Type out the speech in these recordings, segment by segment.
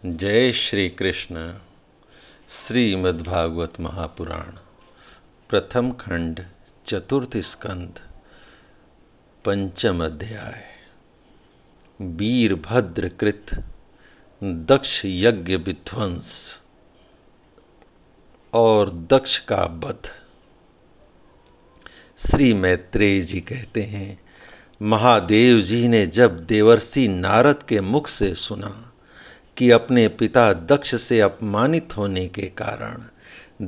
जय श्री कृष्ण। श्रीमद्भागवत महापुराण प्रथम खंड चतुर्थ स्कंध पंचम अध्याय। वीरभद्र कृत दक्ष यज्ञ विध्वंस और दक्ष का वध। श्री मैत्रेय जी कहते हैं, महादेव जी ने जब देवर्षि नारद के मुख से सुना कि अपने पिता दक्ष से अपमानित होने के कारण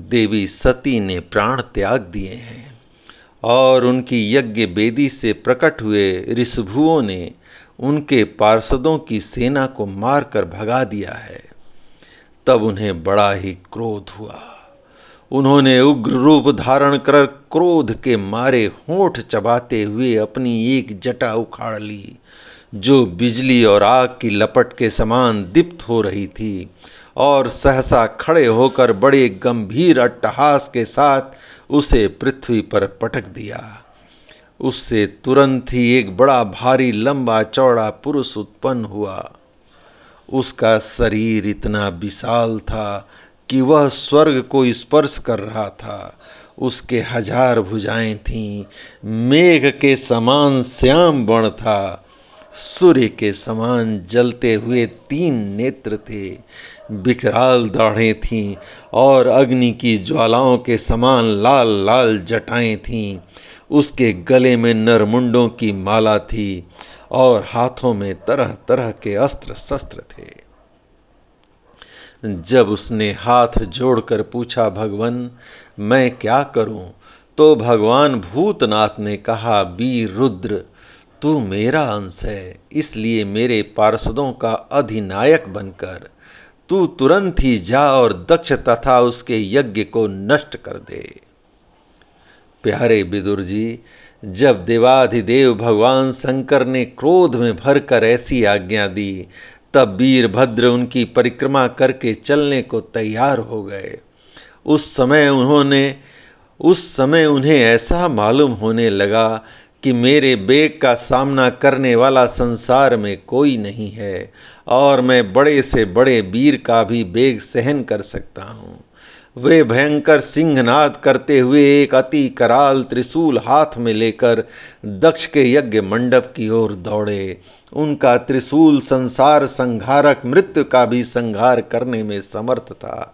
देवी सती ने प्राण त्याग दिए हैं और उनकी यज्ञ वेदी से प्रकट हुए ऋषभुओं ने उनके पार्षदों की सेना को मारकर भगा दिया है, तब उन्हें बड़ा ही क्रोध हुआ। उन्होंने उग्र रूप धारण कर क्रोध के मारे होंठ चबाते हुए अपनी एक जटा उखाड़ ली, जो बिजली और आग की लपट के समान दीप्त हो रही थी, और सहसा खड़े होकर बड़े गंभीर अट्टहास के साथ उसे पृथ्वी पर पटक दिया। उससे तुरंत ही एक बड़ा भारी लंबा चौड़ा पुरुष उत्पन्न हुआ। उसका शरीर इतना विशाल था कि वह स्वर्ग को स्पर्श कर रहा था। उसके 1000 भुजाएं थीं, मेघ के समान श्याम वर्ण था, सूर्य के समान जलते हुए 3 नेत्र थे, विकराल दाढ़ें थीं और अग्नि की ज्वालाओं के समान लाल लाल जटाएं थीं। उसके गले में नरमुंडों की माला थी और हाथों में तरह तरह के अस्त्र शस्त्र थे। जब उसने हाथ जोड़कर पूछा, भगवान मैं क्या करूं, तो भगवान भूतनाथ ने कहा, वीर रुद्र तू मेरा अंश है, इसलिए मेरे पार्षदों का अधिनायक बनकर तू तुरंत ही जा और दक्ष तथा उसके यज्ञ को नष्ट कर दे। प्यारे विदुर जी, जब देवाधिदेव भगवान शंकर ने क्रोध में भरकर ऐसी आज्ञा दी, तब वीरभद्र उनकी परिक्रमा करके चलने को तैयार हो गए। उस समय उन्हें ऐसा मालूम होने लगा कि मेरे बेग का सामना करने वाला संसार में कोई नहीं है और मैं बड़े से बड़े वीर का भी बेग सहन कर सकता हूँ। वे भयंकर सिंहनाद करते हुए एक अति कराल त्रिशूल हाथ में लेकर दक्ष के यज्ञ मंडप की ओर दौड़े। उनका त्रिशूल संसार संहारक मृत्यु का भी संहार करने में समर्थ था।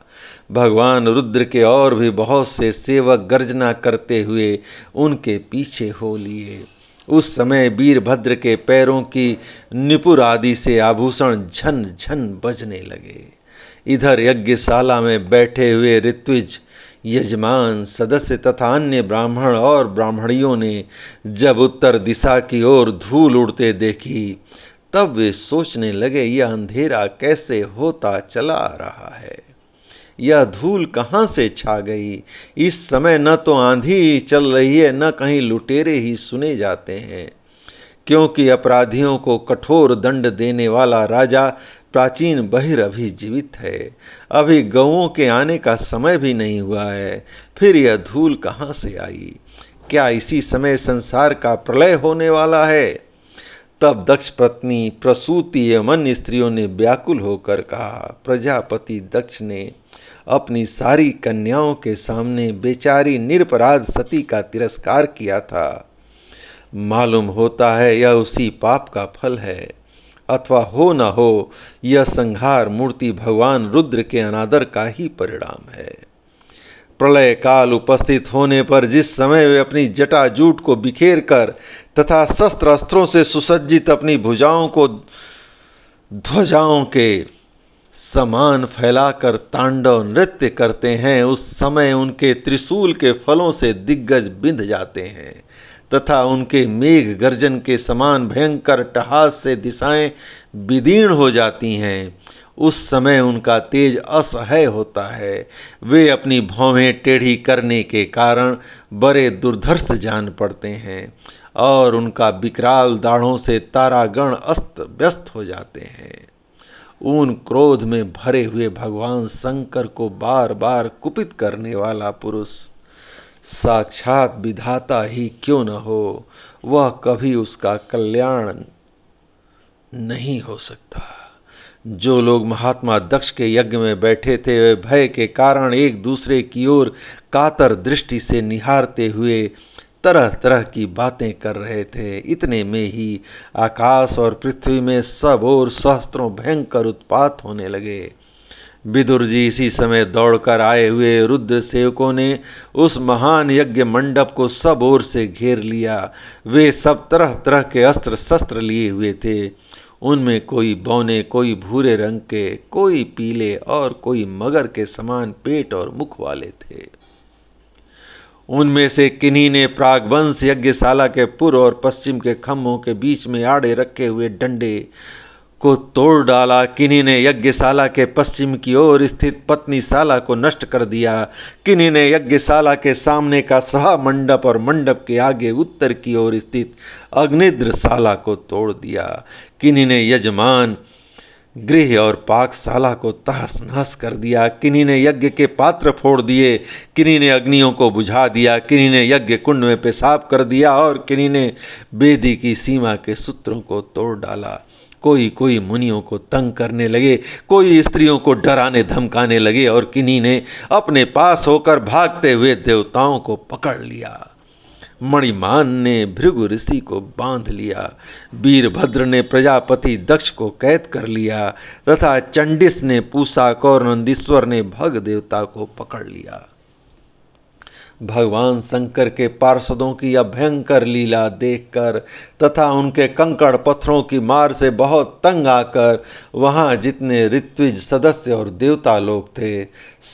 भगवान रुद्र के और भी बहुत से सेवक गर्जना करते हुए उनके पीछे हो लिए। उस समय वीरभद्र के पैरों की निपुर आदि से आभूषण झन झन बजने लगे। इधर यज्ञशाला में बैठे हुए ऋत्विज, यजमान, सदस्य तथा अन्य ब्राह्मण और ब्राह्मणियों ने जब उत्तर दिशा की ओर धूल उड़ते देखी, तब वे सोचने लगे, यह अंधेरा कैसे होता चला आ रहा है, यह धूल कहाँ से छा गई। इस समय न तो आंधी चल रही है, न कहीं लुटेरे ही सुने जाते हैं, क्योंकि अपराधियों को कठोर दंड देने वाला राजा प्राचीन बहिर अभी जीवित है। अभी गौओं के आने का समय भी नहीं हुआ है, फिर यह धूल कहाँ से आई? क्या इसी समय संसार का प्रलय होने वाला है? तब दक्ष पत्नी प्रसूति एवं अन्य स्त्रियों ने व्याकुल होकर कहा, प्रजापति दक्ष ने अपनी सारी कन्याओं के सामने बेचारी निरपराध सती का तिरस्कार किया था। मालूम होता है यह उसी पाप का फल है, अथवा हो न हो यह संहार मूर्ति भगवान रुद्र के अनादर का ही परिणाम है। प्रलय काल उपस्थित होने पर जिस समय वे अपनी जटा जूट को बिखेर कर तथा शस्त्र अस्त्रों से सुसज्जित अपनी भुजाओं को ध्वजाओं के समान फैलाकर तांडव नृत्य करते हैं, उस समय उनके त्रिशूल के फलों से दिग्गज बिंध जाते हैं तथा उनके मेघ गर्जन के समान भयंकर टहास से दिशाएं विदीर्ण हो जाती हैं। उस समय उनका तेज असह्य होता है। वे अपनी भौहें टेढ़ी करने के कारण बड़े दुर्धर्ष जान पड़ते हैं और उनका विकराल दाढ़ों से तारागण अस्त व्यस्त हो जाते हैं। उन क्रोध में भरे हुए भगवान शंकर को बार बार कुपित करने वाला पुरुष साक्षात विधाता ही क्यों न हो, वह कभी उसका कल्याण नहीं हो सकता। जो लोग महात्मा दक्ष के यज्ञ में बैठे थे वे भय के कारण एक दूसरे की ओर कातर दृष्टि से निहारते हुए तरह तरह की बातें कर रहे थे। इतने में ही आकाश और पृथ्वी में सब ओर सहस्त्रों भयंकर उत्पात होने लगे। विदुर जी इसी समय दौड़कर आए हुए रुद्र सेवकों ने उस महान यज्ञ मंडप को सब ओर से घेर लिया। वे सब तरह तरह के अस्त्र शस्त्र लिए हुए थे। उनमें कोई बौने, कोई भूरे रंग के, कोई पीले और कोई मगर के समान पेट और मुख वाले थे। उनमें से किन्हीं ने प्रागवंश यज्ञशाला के पूर्व और पश्चिम के खम्भों के बीच में आड़े रखे हुए डंडे को तोड़ डाला। किन्हीं ने यज्ञशाला के पश्चिम की ओर स्थित पत्नीशाला को नष्ट कर दिया। किन्हीं ने यज्ञशाला के सामने का सभा मंडप और मंडप के आगे उत्तर की ओर स्थित अग्निद्रशाला को तोड़ दिया। किन्हीं ने यजमान गृह और पाकशाला को तहस नहस कर दिया। किन्हीं ने यज्ञ के पात्र फोड़ दिए, किन्हीं ने अग्नियों को बुझा दिया, किन्हीं ने यज्ञ कुंड में पेशाब कर दिया और किन्हीं ने वेदी की सीमा के सूत्रों को तोड़ डाला। कोई कोई मुनियों को तंग करने लगे, कोई स्त्रियों को डराने धमकाने लगे और किन्हीं ने अपने पास होकर भागते हुए देवताओं को पकड़ लिया। मणिमान ने भृगु ऋषि को बांध लिया, वीरभद्र ने प्रजापति दक्ष को कैद कर लिया तथा चंडिस ने पूषाक और नंदीश्वर ने भग देवता को पकड़ लिया। भगवान शंकर के पार्षदों की यह भयंकर लीला देखकर तथा उनके कंकड़ पत्थरों की मार से बहुत तंग आकर वहां जितने ऋत्विज सदस्य और देवता लोग थे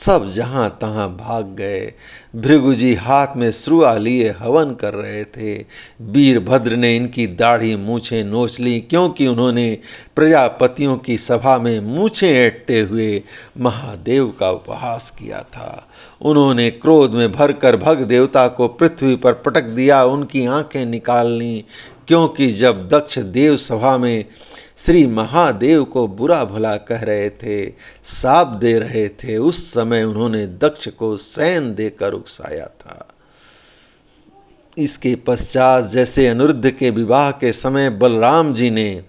सब जहां तहां भाग गए। भृगु जी हाथ में श्रुआ लिए हवन कर रहे थे। वीरभद्र ने इनकी दाढ़ी मूछें नोच ली, क्योंकि उन्होंने प्रजापतियों की सभा में मूछें ऐंठते हुए महादेव का उपहास किया था। उन्होंने क्रोध में भरकर भग देवता को पृथ्वी पर पटक दिया, उनकी आंखें निकाल लीं, क्योंकि जब दक्ष देव सभा में श्री महादेव को बुरा भला कह रहे थे, शाप दे रहे थे, उस समय उन्होंने दक्ष को शयन देकर उकसाया था। इसके पश्चात जैसे अनिरुद्ध के विवाह के समय बलराम जी ने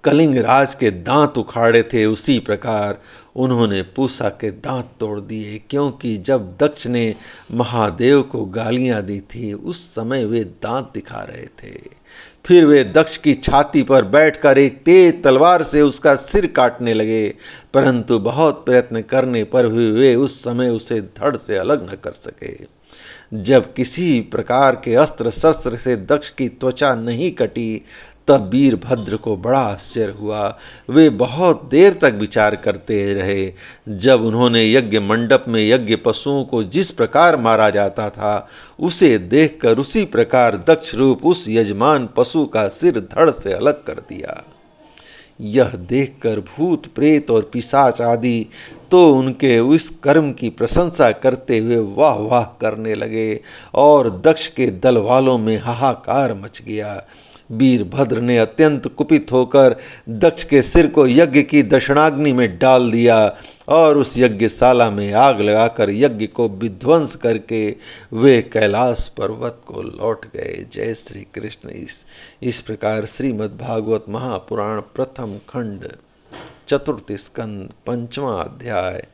कलिंग राज के दांत उखाड़े थे, उसी प्रकार उन्होंने पूषा के दांत तोड़ दिए, क्योंकि जब दक्ष ने महादेव को गालियां दी थी उस समय वे दांत दिखा रहे थे। फिर वे दक्ष की छाती पर बैठकर एक तेज तलवार से उसका सिर काटने लगे, परंतु बहुत प्रयत्न करने पर भी वे उस समय उसे धड़ से अलग न कर सके। जब किसी प्रकार के अस्त्र शस्त्र से दक्ष की त्वचा नहीं कटी तब वीरभद्र को बड़ा आश्चर्य हुआ। वे बहुत देर तक विचार करते रहे। जब उन्होंने यज्ञ मंडप में यज्ञ पशुओं को जिस प्रकार मारा जाता था उसे देखकर उसी प्रकार दक्ष रूप उस यजमान पशु का सिर धड़ से अलग कर दिया। यह देखकर भूत प्रेत और पिशाच आदि तो उनके उस कर्म की प्रशंसा करते हुए वाह वाह करने लगे और दक्ष के दल वालों में हाहाकार मच गया। वीरभद्र ने अत्यंत कुपित होकर दक्ष के सिर को यज्ञ की दशनाग्नि में डाल दिया और उस यज्ञशाला में आग लगाकर यज्ञ को विध्वंस करके वे कैलाश पर्वत को लौट गए। जय श्री कृष्ण। इस प्रकार श्रीमद् भागवत महापुराण प्रथम खंड चतुर्थ स्कंद पंचवा अध्याय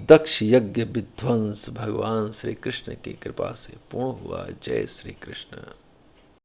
दक्ष यज्ञ विध्वंस भगवान श्री कृष्ण की कृपा से पूर्ण हुआ। जय श्री कृष्ण।